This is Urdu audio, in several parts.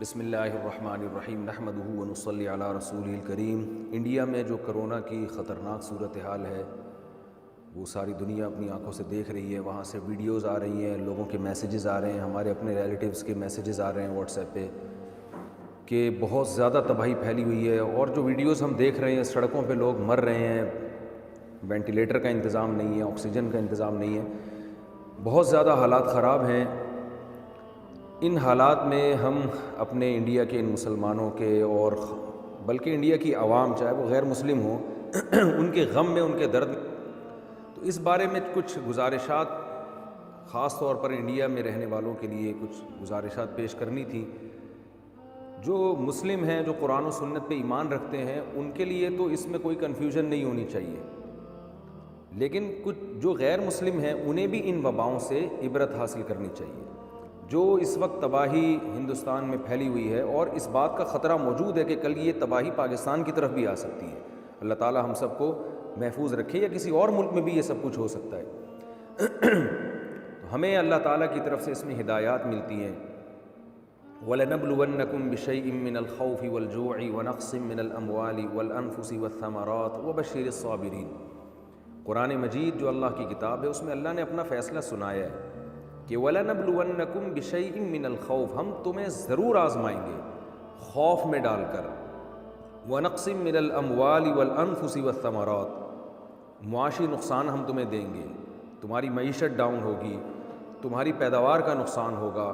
بسم اللہ الرحمن الرحیم نحمدہ ونصلی علی رسولہ الکریم۔ انڈیا میں جو کرونا کی خطرناک صورتحال ہے وہ ساری دنیا اپنی آنکھوں سے دیکھ رہی ہے۔ وہاں سے ویڈیوز آ رہی ہیں، لوگوں کے میسیجز آ رہے ہیں، ہمارے اپنے ریلیٹیوز کے میسیجز آ رہے ہیں واٹس ایپ پہ کہ بہت زیادہ تباہی پھیلی ہوئی ہے۔ اور جو ویڈیوز ہم دیکھ رہے ہیں، سڑکوں پہ لوگ مر رہے ہیں، وینٹیلیٹر کا انتظام نہیں ہے، آکسیجن کا انتظام نہیں ہے، بہت زیادہ حالات خراب ہیں۔ ان حالات میں ہم اپنے انڈیا کے ان مسلمانوں کے اور بلکہ انڈیا کی عوام، چاہے وہ غیر مسلم ہوں، ان کے غم میں، ان کے درد میں، تو اس بارے میں کچھ گزارشات خاص طور پر انڈیا میں رہنے والوں کے لیے کچھ گزارشات پیش کرنی تھی۔ جو مسلم ہیں، جو قرآن و سنت پہ ایمان رکھتے ہیں، ان کے لیے تو اس میں کوئی کنفیوژن نہیں ہونی چاہیے، لیکن کچھ جو غیر مسلم ہیں انہیں بھی ان وباؤں سے عبرت حاصل کرنی چاہیے۔ جو اس وقت تباہی ہندوستان میں پھیلی ہوئی ہے اور اس بات کا خطرہ موجود ہے کہ کل یہ تباہی پاکستان کی طرف بھی آ سکتی ہے۔ اللہ تعالی ہم سب کو محفوظ رکھے، یا کسی اور ملک میں بھی یہ سب کچھ ہو سکتا ہے۔ تو ہمیں اللہ تعالیٰ کی طرف سے اس میں ہدایات ملتی ہیں۔ وَلَنَبْلُوَنَّكُمْ بِشَيْءٍ مِّنَ الْخَوْفِ وَالْجُوعِ وَنَقْصٍ مِّنَ الْأَمْوَالِ وَالْأَنفُسِ وَالثَّمَرَاتِ وَبَشِّرِ الصَّابِرِينَ۔ قرآن مجید جو اللہ کی کتاب ہے، اس میں اللہ نے اپنا فیصلہ سنایا ہے کہ وَلَنَبْلُوَنَّكُمْ بِشَيْءٍ مِّنَ الْخَوْفِ، ہم تمہیں ضرور آزمائیں گے خوف میں ڈال کر، وَنَقْصٍ مِّنَ الْأَمْوَالِ وَالْأَنفُسِ وَالثَّمَرَاتِ، معاشی نقصان ہم تمہیں دیں گے، تمہاری معیشت ڈاؤن ہوگی، تمہاری پیداوار کا نقصان ہوگا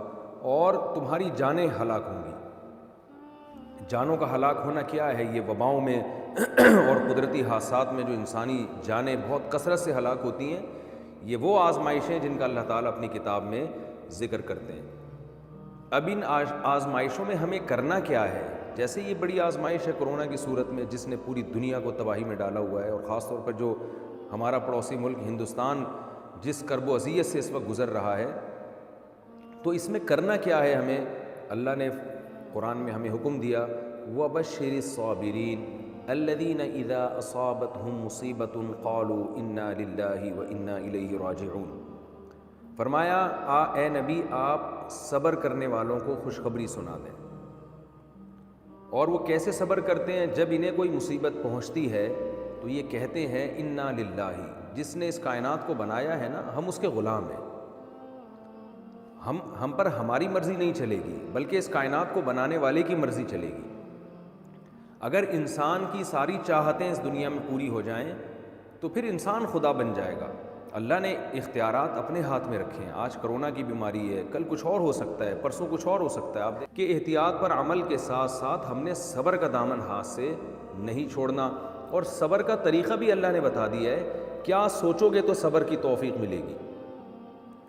اور تمہاری جانیں ہلاک ہوں گی۔ جانوں کا ہلاک ہونا کیا ہے؟ یہ وباؤں میں اور قدرتی حادثات میں جو انسانی جانیں بہت کثرت سے ہلاک ہوتی ہیں، یہ وہ آزمائشیں جن کا اللہ تعالیٰ اپنی کتاب میں ذکر کرتے ہیں۔ اب ان آزمائشوں میں ہمیں کرنا کیا ہے؟ جیسے یہ بڑی آزمائش ہے کرونا کی صورت میں، جس نے پوری دنیا کو تباہی میں ڈالا ہوا ہے، اور خاص طور پر جو ہمارا پڑوسی ملک ہندوستان جس کرب و اذیت سے اس وقت گزر رہا ہے، تو اس میں کرنا کیا ہے ہمیں؟ اللہ نے قرآن میں ہمیں حکم دیا وَبَشِّرِ الصَّابِرِينَ الَّذِينَ إِذَا أَصَابَتْهُمْ مُصِيبَةٌ قَالُوا إِنَّا لِلَّهِ وَإِنَّا إِلَيْهِ رَاجِعُونَ۔ فرمایا اے نبی، آپ صبر کرنے والوں کو خوشخبری سنا دیں۔ اور وہ کیسے صبر کرتے ہیں؟ جب انہیں کوئی مصیبت پہنچتی ہے تو یہ کہتے ہیں اِنَّا لِلَّهِ، جس نے اس کائنات کو بنایا ہے نا، ہم اس کے غلام ہیں، ہم پر ہماری مرضی نہیں چلے گی، بلکہ اس کائنات کو بنانے والے کی مرضی چلے گی۔ اگر انسان کی ساری چاہتیں اس دنیا میں پوری ہو جائیں تو پھر انسان خدا بن جائے گا۔ اللہ نے اختیارات اپنے ہاتھ میں رکھے ہیں۔ آج کرونا کی بیماری ہے، کل کچھ اور ہو سکتا ہے، پرسوں کچھ اور ہو سکتا ہے۔ آپ دیکھیں کہ احتیاط پر عمل کے ساتھ ساتھ ہم نے صبر کا دامن ہاتھ سے نہیں چھوڑنا، اور صبر کا طریقہ بھی اللہ نے بتا دیا ہے۔ کیا سوچو گے تو صبر کی توفیق ملے گی؟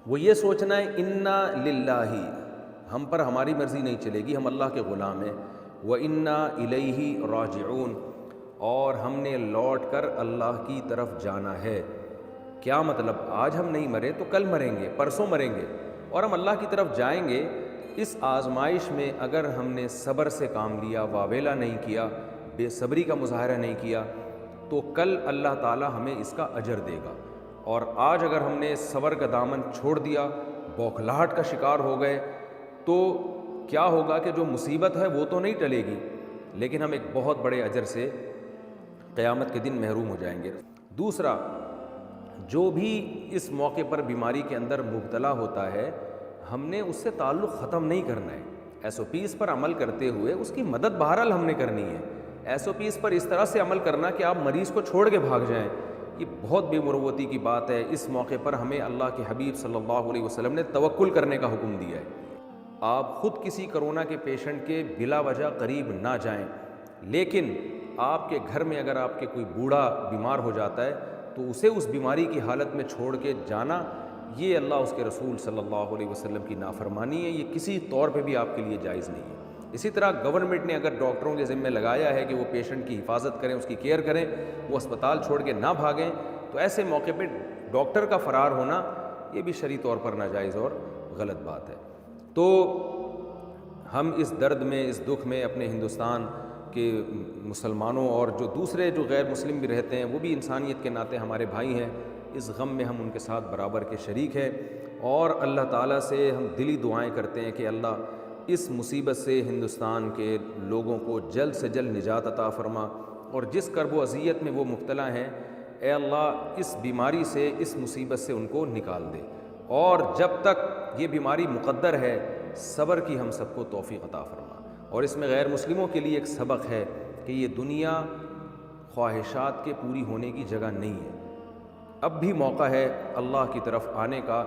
وہ یہ سوچنا ہے اِنَّا لِلَّهِ، ہم پر ہماری مرضی نہیں چلے گی، ہم اللہ کے غلام ہیں، وَإِنَّا إِلَيْهِ رَاجِعُونَ، اور ہم نے لوٹ کر اللہ کی طرف جانا ہے۔ کیا مطلب؟ آج ہم نہیں مرے تو کل مریں گے، پرسوں مریں گے، اور ہم اللہ کی طرف جائیں گے۔ اس آزمائش میں اگر ہم نے صبر سے کام لیا، واویلا نہیں کیا، بے صبری کا مظاہرہ نہیں کیا، تو کل اللہ تعالی ہمیں اس کا اجر دے گا۔ اور آج اگر ہم نے صبر کا دامن چھوڑ دیا، بوکھلاہٹ کا شکار ہو گئے، تو کیا ہوگا کہ جو مصیبت ہے وہ تو نہیں ٹلے گی، لیکن ہم ایک بہت بڑے اجر سے قیامت کے دن محروم ہو جائیں گے۔ دوسرا، جو بھی اس موقع پر بیماری کے اندر مبتلا ہوتا ہے، ہم نے اس سے تعلق ختم نہیں کرنا ہے۔ ایس او پیز پر عمل کرتے ہوئے اس کی مدد بہرحال ہم نے کرنی ہے۔ ایس او پیز پر اس طرح سے عمل کرنا کہ آپ مریض کو چھوڑ کے بھاگ جائیں، یہ بہت بے مروتی کی بات ہے۔ اس موقع پر ہمیں اللہ کے حبیب صلی اللہ علیہ وسلم نے توکل کرنے کا حکم دیا ہے۔ آپ خود کسی کرونا کے پیشنٹ کے بلا وجہ قریب نہ جائیں، لیکن آپ کے گھر میں اگر آپ کے کوئی بوڑھا بیمار ہو جاتا ہے تو اسے اس بیماری کی حالت میں چھوڑ کے جانا، یہ اللہ اس کے رسول صلی اللہ علیہ وسلم کی نافرمانی ہے، یہ کسی طور پہ بھی آپ کے لیے جائز نہیں ہے۔ اسی طرح گورنمنٹ نے اگر ڈاکٹروں کے ذمہ لگایا ہے کہ وہ پیشنٹ کی حفاظت کریں، اس کی کیئر کریں، وہ اسپتال چھوڑ کے نہ بھاگیں، تو ایسے موقع پہ ڈاکٹر کا فرار ہونا یہ بھی شرعی طور پر ناجائز اور غلط بات ہے۔ تو ہم اس درد میں، اس دکھ میں اپنے ہندوستان کے مسلمانوں اور جو دوسرے جو غیر مسلم بھی رہتے ہیں، وہ بھی انسانیت کے ناطے ہمارے بھائی ہیں، اس غم میں ہم ان کے ساتھ برابر کے شریک ہیں، اور اللہ تعالیٰ سے ہم دلی دعائیں کرتے ہیں کہ اللہ اس مصیبت سے ہندوستان کے لوگوں کو جلد سے جلد نجات عطا فرما، اور جس کرب و اذیت میں وہ مبتلا ہیں اے اللہ اس بیماری سے، اس مصیبت سے ان کو نکال دے، اور جب تک یہ بیماری مقدر ہے صبر کی ہم سب کو توفیق عطا فرما۔ اور اس میں غیر مسلموں کے لیے ایک سبق ہے کہ یہ دنیا خواہشات کے پوری ہونے کی جگہ نہیں ہے، اب بھی موقع ہے اللہ کی طرف آنے کا،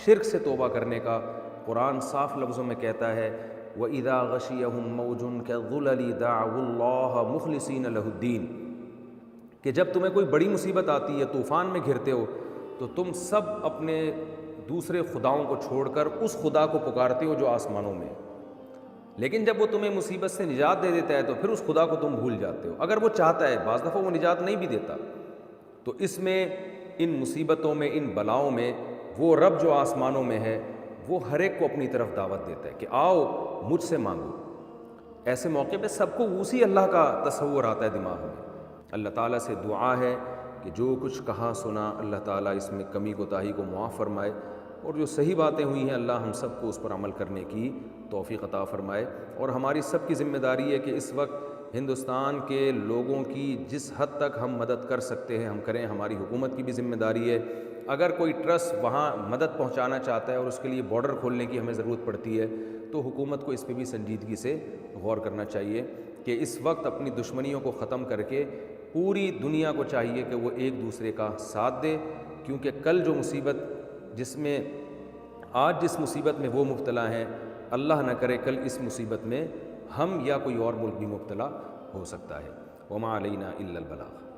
شرک سے توبہ کرنے کا۔ قرآن صاف لفظوں میں کہتا ہے وَإِذَا غَشِيَهُم مَّوْجٌ كَالظُّلَلِ دَعَوُا اللَّهَ مُخْلِصِينَ لَهُ الدِّينَ، کہ جب تمہیں کوئی بڑی مصیبت آتی ہے، طوفان میں گھرتے ہو، تو تم سب اپنے دوسرے خداؤں کو چھوڑ کر اس خدا کو پکارتے ہو جو آسمانوں میں، لیکن جب وہ تمہیں مصیبت سے نجات دے دیتا ہے تو پھر اس خدا کو تم بھول جاتے ہو، اگر وہ چاہتا ہے، بعض دفعہ وہ نجات نہیں بھی دیتا۔ تو اس میں، ان مصیبتوں میں، ان بلاؤں میں، وہ رب جو آسمانوں میں ہے وہ ہر ایک کو اپنی طرف دعوت دیتا ہے کہ آؤ مجھ سے مانگو۔ ایسے موقع پہ سب کو اسی اللہ کا تصور آتا ہے دماغ میں۔ اللہ تعالیٰ سے دعا ہے کہ جو کچھ کہا سنا اللہ تعالیٰ اس میں کمی کوتاہی کو معاف فرمائے، اور جو صحیح باتیں ہوئی ہیں اللہ ہم سب کو اس پر عمل کرنے کی توفیق عطا فرمائے۔ اور ہماری سب کی ذمہ داری ہے کہ اس وقت ہندوستان کے لوگوں کی جس حد تک ہم مدد کر سکتے ہیں ہم کریں، ہماری حکومت کی بھی ذمہ داری ہے۔ اگر کوئی ٹرسٹ وہاں مدد پہنچانا چاہتا ہے اور اس کے لیے بارڈر کھولنے کی ہمیں ضرورت پڑتی ہے تو حکومت کو اس پہ بھی سنجیدگی سے غور کرنا چاہیے کہ اس وقت اپنی دشمنیوں کو ختم کر کے پوری دنیا کو چاہیے کہ وہ ایک دوسرے کا ساتھ دے، کیونکہ کل جو مصیبت آج جس مصیبت میں وہ مبتلا ہیں، اللہ نہ کرے کل اس مصیبت میں ہم یا کوئی اور ملک بھی مبتلا ہو سکتا ہے۔ وما علینا الا البلاغ۔